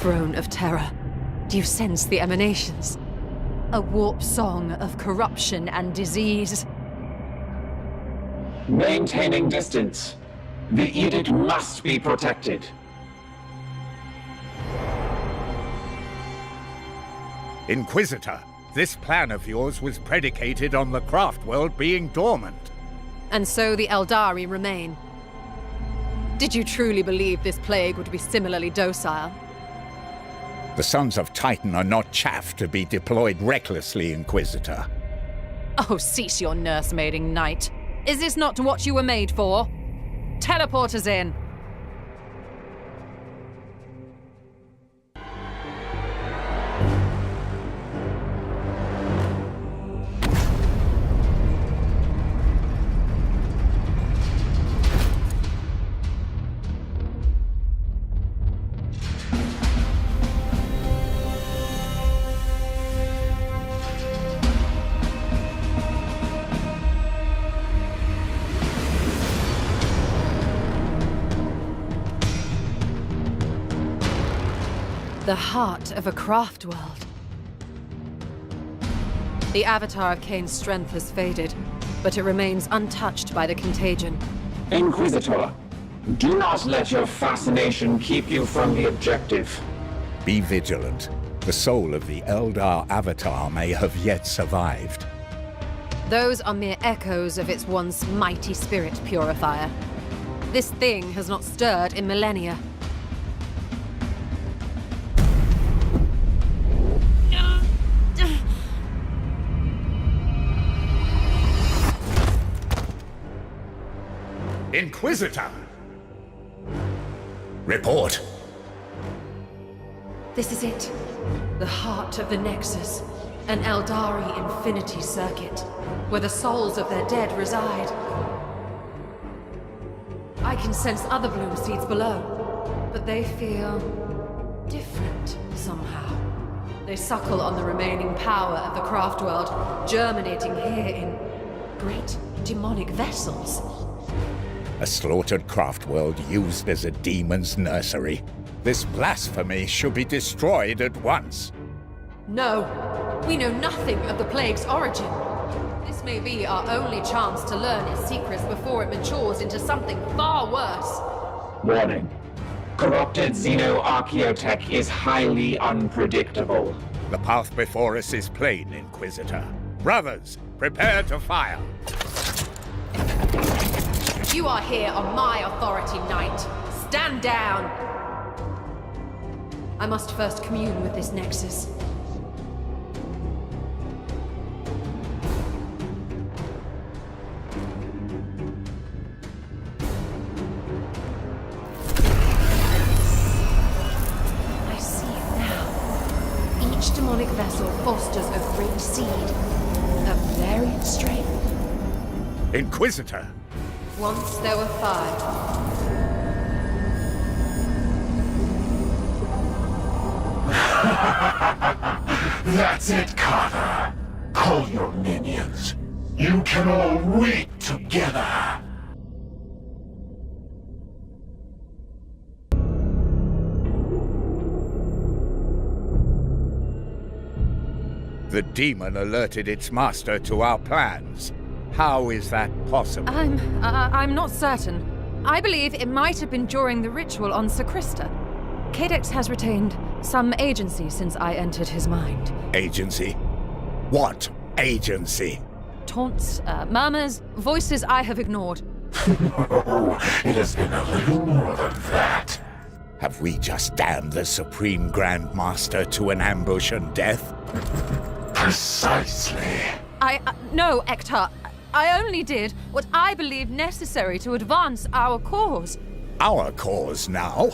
throne of terror. Do you sense the emanations? A warp song of corruption and disease. Maintaining distance. The edict must be protected. Inquisitor, this plan of yours was predicated on the craft world being dormant. And so the Eldari remain. Did you truly believe this plague would be similarly docile? The Sons of Titan are not chaff to be deployed recklessly, Inquisitor. Oh, cease your nursemaiding, knight. Is this not what you were made for? Teleport us in. The heart of a craft world. The avatar of Kane's strength has faded, but it remains untouched by the contagion. Inquisitor, do not let your fascination keep you from the objective. Be vigilant. The soul of the Eldar avatar may have yet survived. Those are mere echoes of its once mighty spirit purifier. This thing has not stirred in millennia. Inquisitor! Report. This is it. The heart of the Nexus. An Eldari infinity circuit, where the souls of their dead reside. I can sense other bloom seeds below, but they feel different somehow. They suckle on the remaining power of the craft world, germinating here in great demonic vessels. A slaughtered craft world used as a demon's nursery. This blasphemy should be destroyed at once. No, we know nothing of the plague's origin. This may be our only chance to learn its secrets before it matures into something far worse. Warning. Corrupted xenoarchaeotech is highly unpredictable. The path before us is plain, Inquisitor. Brothers, prepare to fire. You are here on my authority, knight. Stand down! I must first commune with this Nexus. I see it now. Each demonic vessel fosters a great seed, a varied strength. Inquisitor! Once there were 5. That's it, Carter. Call your minions. You can all wait together. The demon alerted its master to our plans. How is that possible? I'm not certain. I believe it might have been during the ritual on Sacrista. Cadex has retained some agency since I entered his mind. Agency? What agency? Taunts, murmurs, voices I have ignored. Oh, it has been a little more than that. Have we just damned the Supreme Grand Master to an ambush and death? Precisely. No, Ektar. I only did what I believe necessary to advance our cause. Our cause now?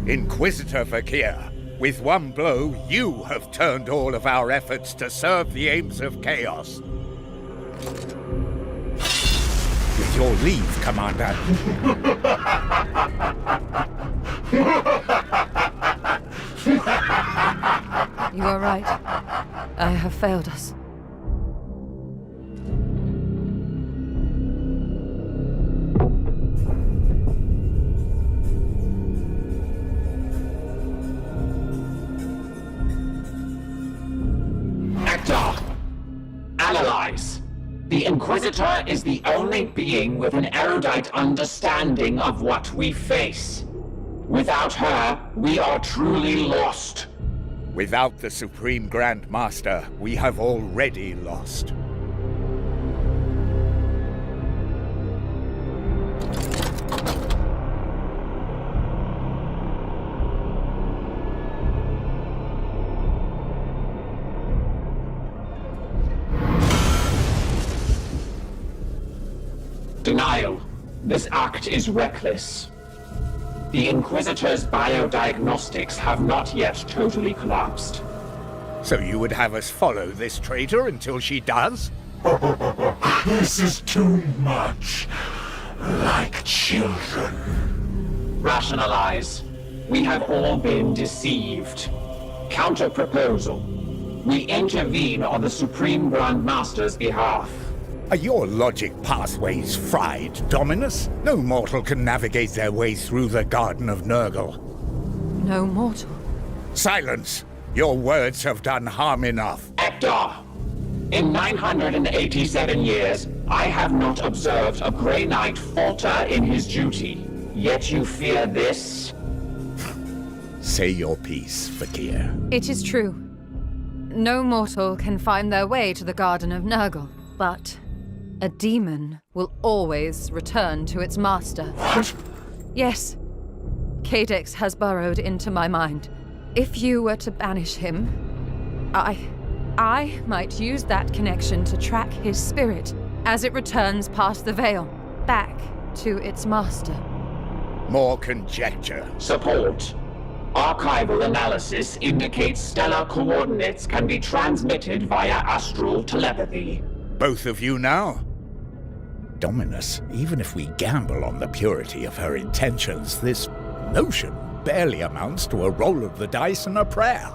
Inquisitor Vakir, with one blow, you have turned all of our efforts to serve the aims of chaos. With your leave, Commander. You are right. I have failed us. Inquisitor is the only being with an erudite understanding of what we face. Without her, we are truly lost. Without the Supreme Grand Master, we have already lost. Denial. This act is reckless. The Inquisitor's biodiagnostics have not yet totally collapsed. So you would have us follow this traitor until she does? This is too much. Like children. Rationalize. We have all been deceived. Counter-proposal. We intervene on the Supreme Grand Master's behalf. Are your logic pathways fried, Dominus? No mortal can navigate their way through the Garden of Nurgle. No mortal. Silence! Your words have done harm enough. Hector! In 987 years, I have not observed a Grey Knight falter in his duty. Yet you fear this? Say your piece, Fakir. It is true. No mortal can find their way to the Garden of Nurgle, but a demon will always return to its master. What? Yes. Cadex has burrowed into my mind. If you were to banish him, I might use that connection to track his spirit as it returns past the veil, back to its master. More conjecture. Support. Archival analysis indicates stellar coordinates can be transmitted via astral telepathy. Both of you now? Dominus, even if we gamble on the purity of her intentions, this notion barely amounts to a roll of the dice and a prayer.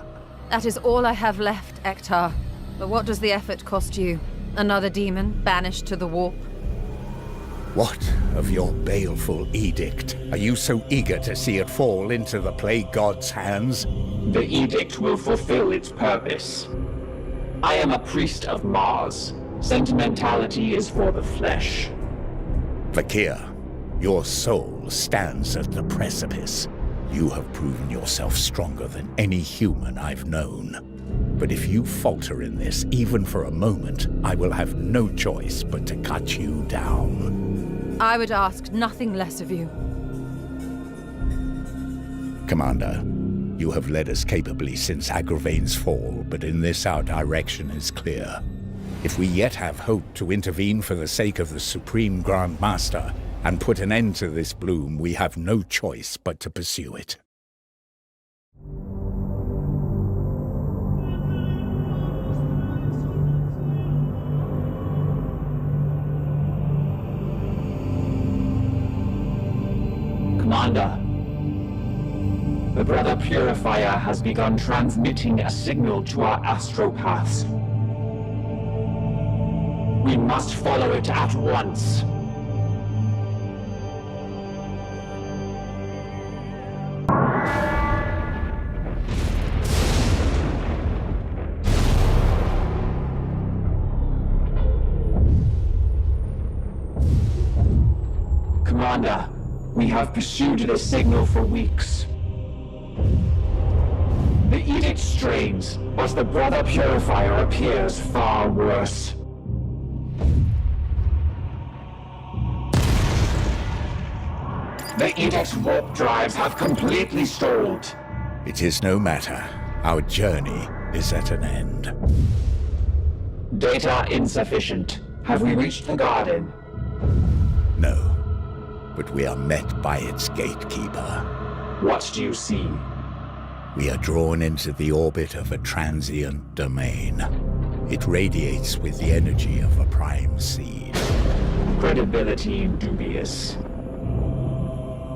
That is all I have left, Ektar. But what does the effort cost you? Another demon banished to the warp? What of your baleful edict? Are you so eager to see it fall into the Plague God's hands? The edict will fulfill its purpose. I am a priest of Mars. Sentimentality is for the flesh. Fakir, your soul stands at the precipice. You have proven yourself stronger than any human I've known. But if you falter in this, even for a moment, I will have no choice but to cut you down. I would ask nothing less of you. Commander, you have led us capably since Agravain's fall, but in this our direction is clear. If we yet have hope to intervene for the sake of the Supreme Grand Master and put an end to this bloom, we have no choice but to pursue it. Commander, the Brother Purifier has begun transmitting a signal to our astropaths. We must follow it at once. Commander, we have pursued this signal for weeks. The edict strains, but the Brother Purifier appears far worse. The edict's warp drives have completely stalled. It is no matter. Our journey is at an end. Data insufficient. Have we reached the garden? No, but we are met by its gatekeeper. What do you see? We are drawn into the orbit of a transient domain. It radiates with the energy of a prime seed. Credibility dubious.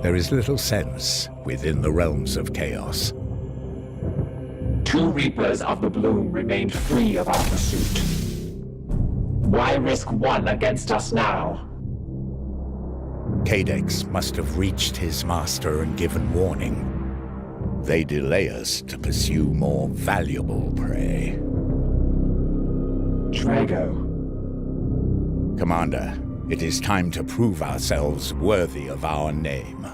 There is little sense within the realms of chaos. 2 Reapers of the Bloom remained free of our pursuit. Why risk one against us now? Cadex must have reached his master and given warning. They delay us to pursue more valuable prey. Drago. Commander, it is time to prove ourselves worthy of our name.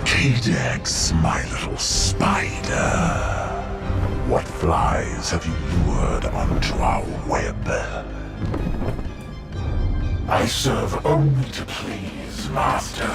Cadex, my little spider. What flies have you lured onto our web? I serve only to please, Master.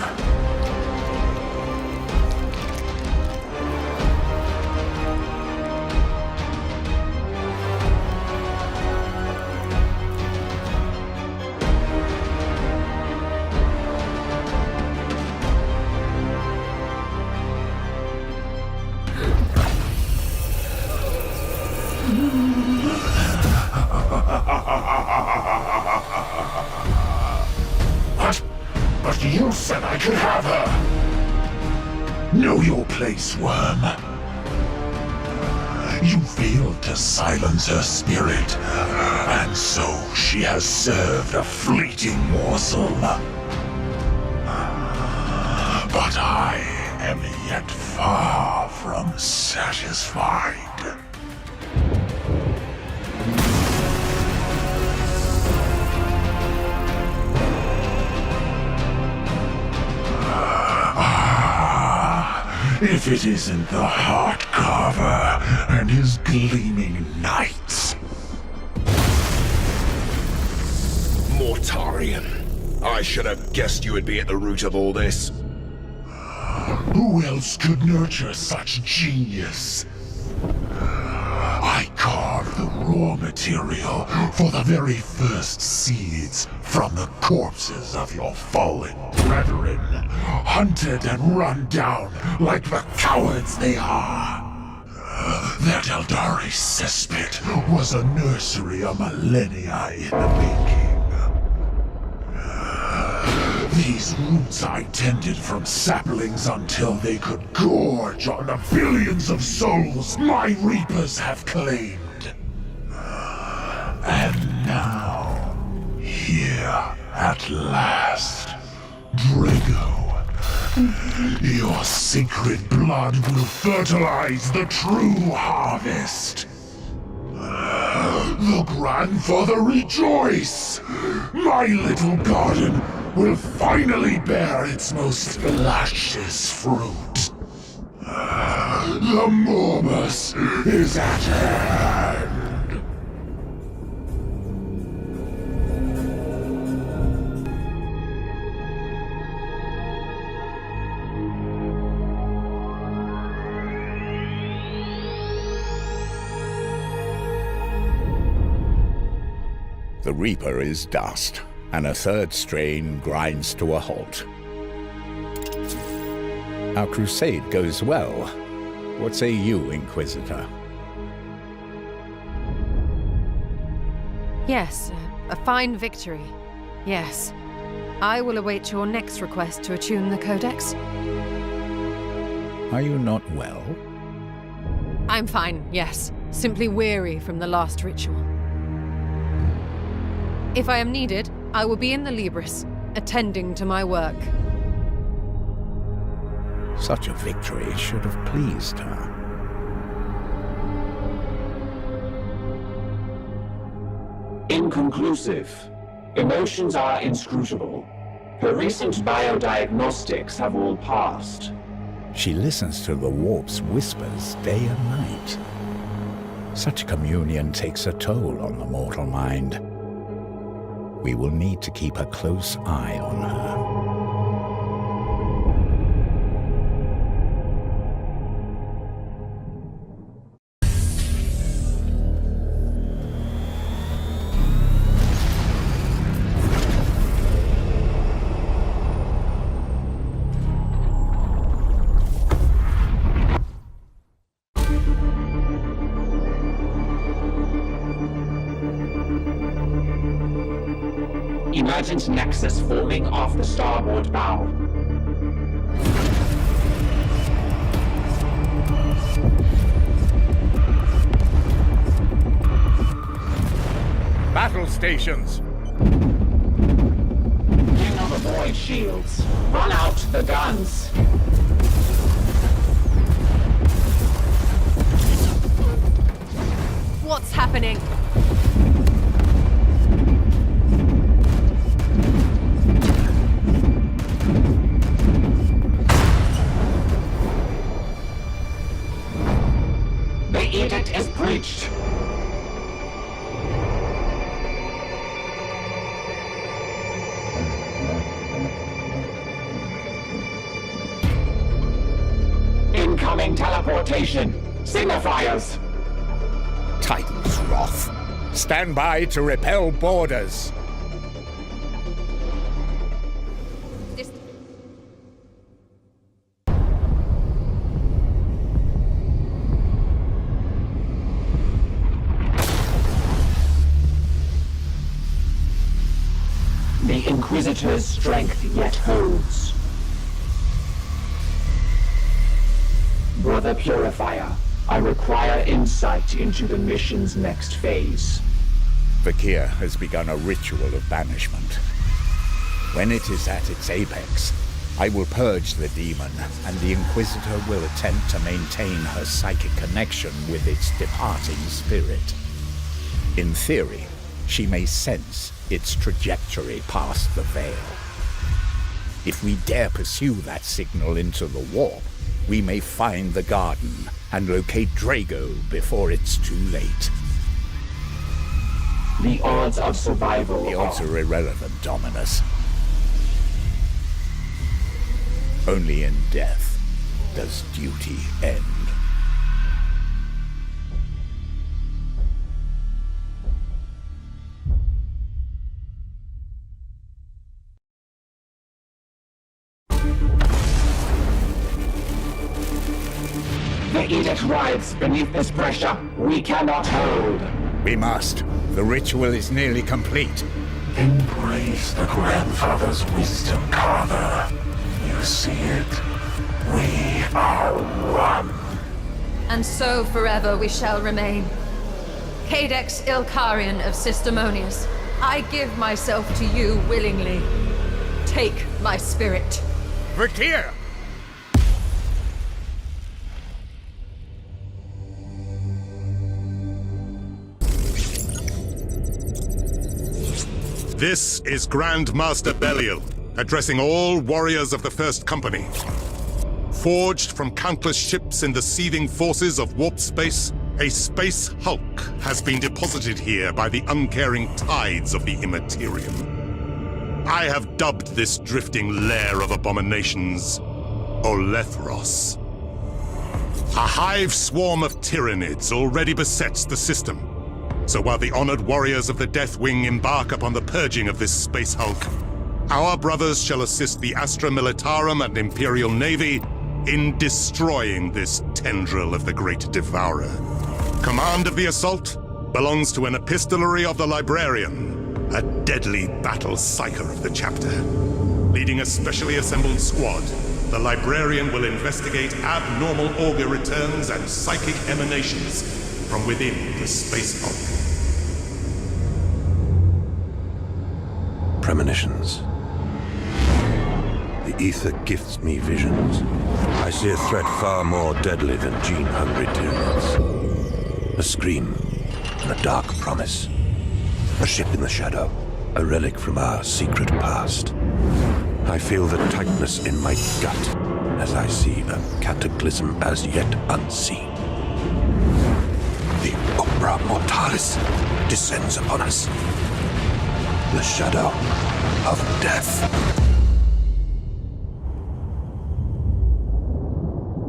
But you said I could have her! Know your place, worm. You failed to silence her spirit, and so she has served a fleeting morsel. But I am yet far from satisfied. If it isn't the Heart Carver and his gleaming knights. Mortarion. I should have guessed you would be at the root of all this. Who else could nurture such genius? I carved the raw material for the very first seeds from the corpses of your fallen brethren, hunted and run down like the cowards they are. That Eldari cesspit was a nursery a millennia in the making. These roots I tended from saplings until they could gorge on the billions of souls my reapers have claimed. And now, here at last, Drago, your sacred blood will fertilize the true harvest. The grandfather rejoice! My little garden will finally bear its most luscious fruit. The Morbus is at hand. The Reaper is dust, and a third strain grinds to a halt. Our crusade goes well. What say you, Inquisitor? Yes, a fine victory. Yes. I will await your next request to attune the Codex. Are you not well? I'm fine, yes. Simply weary from the last ritual. If I am needed, I will be in the Libris, attending to my work. Such a victory should have pleased her. Inconclusive. Emotions are inscrutable. Her recent biodiagnostics have all passed. She listens to the warp's whispers day and night. Such communion takes a toll on the mortal mind. We will need to keep a close eye on her. divergent nexus forming off the starboard bow. Battle stations! King of the Void shields. Run out the guns. What's happening? The edict is breached. Incoming teleportation. Signifiers. Titan's wrath. Stand by to repel borders. This... The Inquisitor's strength yet holds. Brother Purifier, I require insight into the mission's next phase. Vakir has begun a ritual of banishment. When it is at its apex, I will purge the demon, and the Inquisitor will attempt to maintain her psychic connection with its departing spirit. In theory, she may sense its trajectory past the veil. If we dare pursue that signal into the warp, we may find the garden and locate Drago before it's too late. The odds of survival The odds are irrelevant, Dominus. Only in death does duty end. The edict writhes beneath this pressure we cannot hold. We must. The ritual is nearly complete. Embrace the grandfather's wisdom, Carver. You see it? We are one. And so forever we shall remain. Cadex Ilkarian of Systemonius, I give myself to you willingly. Take my spirit. Vakir! This is Grand Master Belial, addressing all warriors of the First Company. Forged from countless ships in the seething forces of warp space, a space hulk has been deposited here by the uncaring tides of the Immaterium. I have dubbed this drifting lair of abominations Olethros. A hive swarm of tyrannids already besets the system. So while the honored warriors of the Death Wing embark upon the purging of this space hulk, our brothers shall assist the Astra Militarum and Imperial Navy in destroying this tendril of the Great Devourer. Command of the assault belongs to an epistolary of the Librarian, a deadly battle psyker of the chapter. Leading a specially assembled squad, the Librarian will investigate abnormal augur returns and psychic emanations from within the space hulk. Premonitions. The ether gifts me visions. I see a threat far more deadly than gene-hungry tyrannids. A scream and a dark promise. A ship in the shadow, a relic from our secret past. I feel the tightness in my gut as I see a cataclysm as yet unseen. The Umbra Mortalis descends upon us. The shadow of death.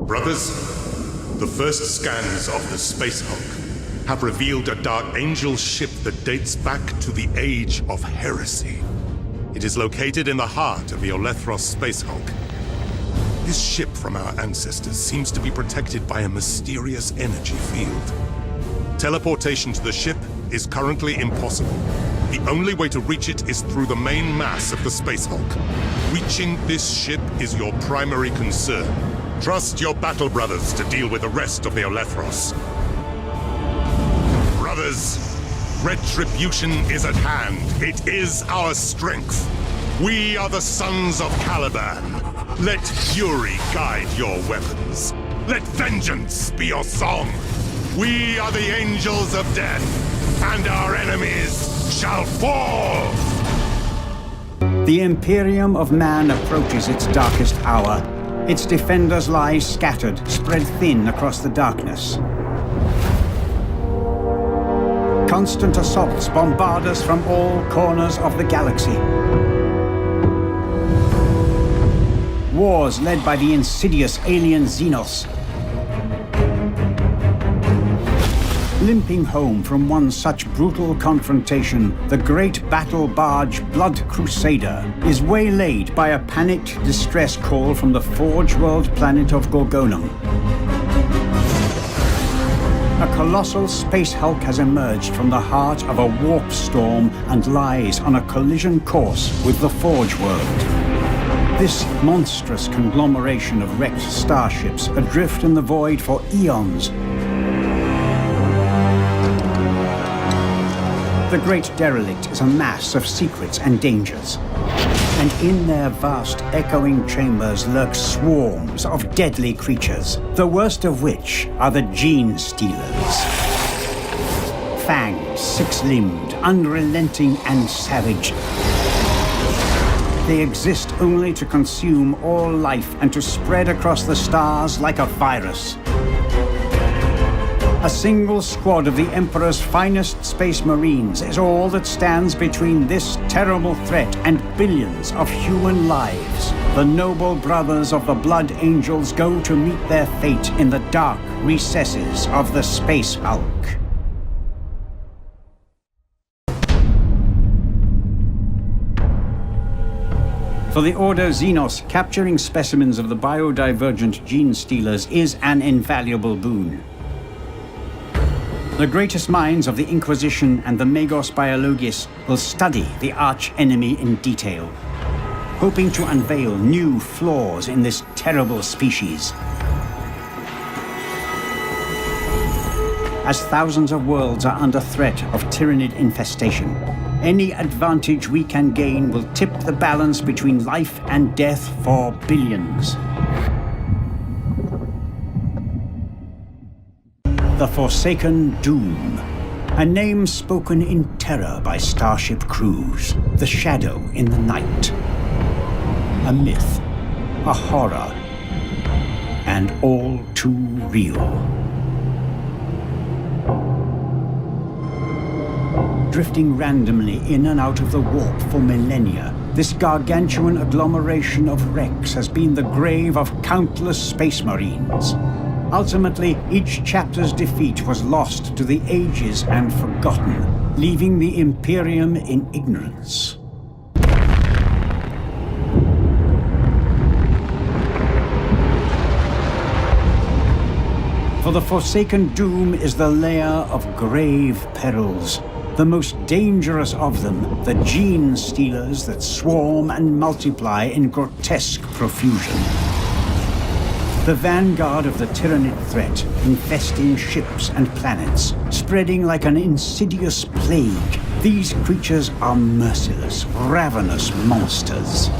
Brothers, the first scans of the Space Hulk have revealed a Dark Angel ship that dates back to the Age of Heresy. It is located in the heart of the Olethros Space Hulk. This ship from our ancestors seems to be protected by a mysterious energy field. Teleportation to the ship is currently impossible. The only way to reach it is through the main mass of the Space Hulk. Reaching this ship is your primary concern. Trust your battle brothers to deal with the rest of the Olethros. Brothers, retribution is at hand. It is our strength. We are the sons of Caliban. Let fury guide your weapons. Let vengeance be your song. We are the angels of death, and our enemies shall fall! The Imperium of Man approaches its darkest hour. Its defenders lie scattered, spread thin across the darkness. Constant assaults bombard us from all corners of the galaxy. Wars led by the insidious alien Xenos. Limping home from one such brutal confrontation, the great battle barge Blood Crusader is waylaid by a panicked distress call from the Forge World planet of Gorgonum. A colossal space hulk has emerged from the heart of a warp storm and lies on a collision course with the Forge World. This monstrous conglomeration of wrecked starships adrift in the void for eons. The great derelict is a mass of secrets and dangers. And in their vast, echoing chambers lurk swarms of deadly creatures, the worst of which are the Gene Stealers. Fanged, six-limbed, unrelenting and savage. They exist only to consume all life and to spread across the stars like a virus. A single squad of the Emperor's finest space marines is all that stands between this terrible threat and billions of human lives. The noble brothers of the Blood Angels go to meet their fate in the dark recesses of the Space Hulk. For the Order Xenos, capturing specimens of the biodivergent Gene Stealers is an invaluable boon. The greatest minds of the Inquisition and the Magos Biologis will study the arch-enemy in detail, hoping to unveil new flaws in this terrible species. As thousands of worlds are under threat of tyrannid infestation, any advantage we can gain will tip the balance between life and death for billions. The Forsaken Doom, a name spoken in terror by starship crews, the shadow in the night. A myth, a horror, and all too real. Drifting randomly in and out of the warp for millennia, this gargantuan agglomeration of wrecks has been the grave of countless space marines. Ultimately, each chapter's defeat was lost to the ages and forgotten, leaving the Imperium in ignorance. For the Forsaken Doom is the lair of grave perils. The most dangerous of them, the Gene Stealers that swarm and multiply in grotesque profusion. The vanguard of the Tyrannid threat, infesting ships and planets, spreading like an insidious plague. These creatures are merciless, ravenous monsters.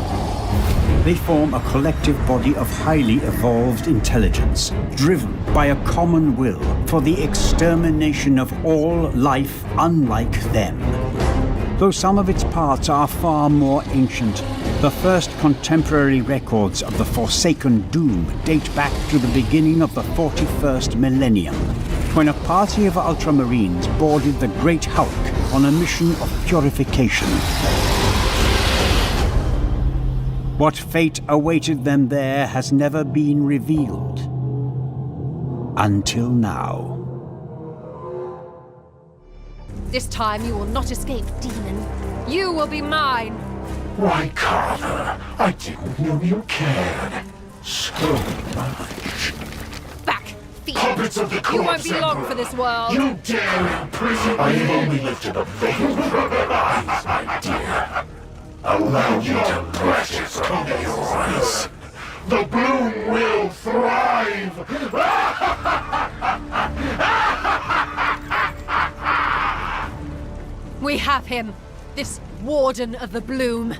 They form a collective body of highly evolved intelligence, driven by a common will for the extermination of all life unlike them. Though some of its parts are far more ancient, the first contemporary records of the Forsaken Doom date back to the beginning of the 41st millennium, when a party of Ultramarines boarded the Great Hulk on a mission of purification. What fate awaited them there has never been revealed. Until now. This time you will not escape, demon. You will be mine. Why, Carver, I didn't know you cared so much. Back, thief. Puppets of the You won't corpse be long emperor. for this world. You dare imprison me? I have only lifted a veil from their eyes, my dear. Allow me to precious from yours. The bloom will thrive! We have him. This Warden of the Bloom.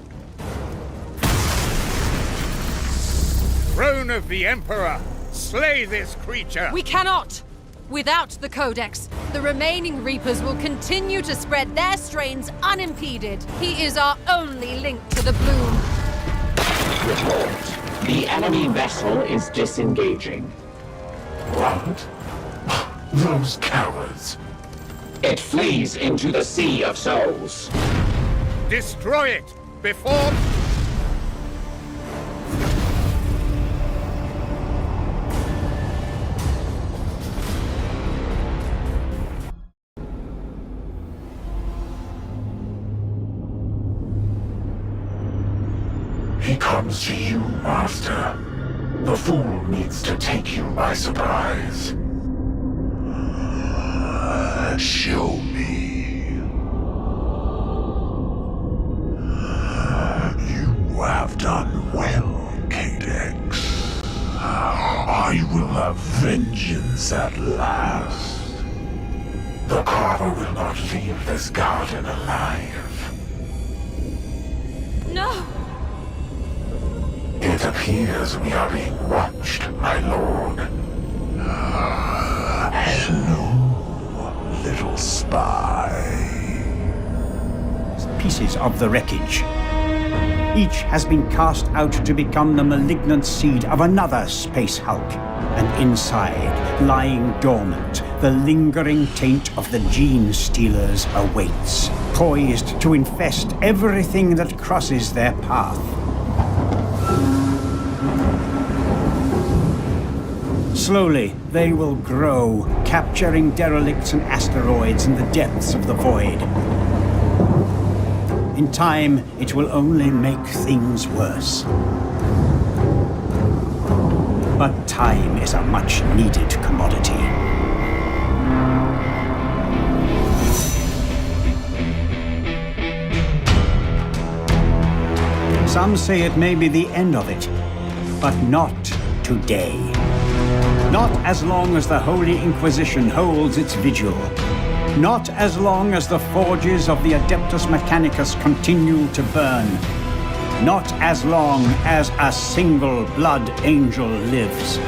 Throne of the Emperor, slay this creature! We cannot! Without the Codex, the remaining Reapers will continue to spread their strains unimpeded. He is our only link to the Bloom. Report. The enemy vessel is disengaging. What? Those cowards. It flees into the Sea of Souls. Destroy it before... He comes to you, Master. The fool needs to take you by surprise. Show me. You have done well, Cadex. I will have vengeance at last. The Carver will not leave this garden alive. No! It appears we are being watched, my lord. Hello, little spy. Pieces of the wreckage. Each has been cast out to become the malignant seed of another space hulk. And inside, lying dormant, the lingering taint of the gene stealers awaits, poised to infest everything that crosses their path. Slowly, they will grow, capturing derelicts and asteroids in the depths of the void. In time, it will only make things worse. But time is a much-needed commodity. Some say it may be the end of it, but not today. Not as long as the Holy Inquisition holds its vigil. Not as long as the forges of the Adeptus Mechanicus continue to burn. Not as long as a single blood angel lives.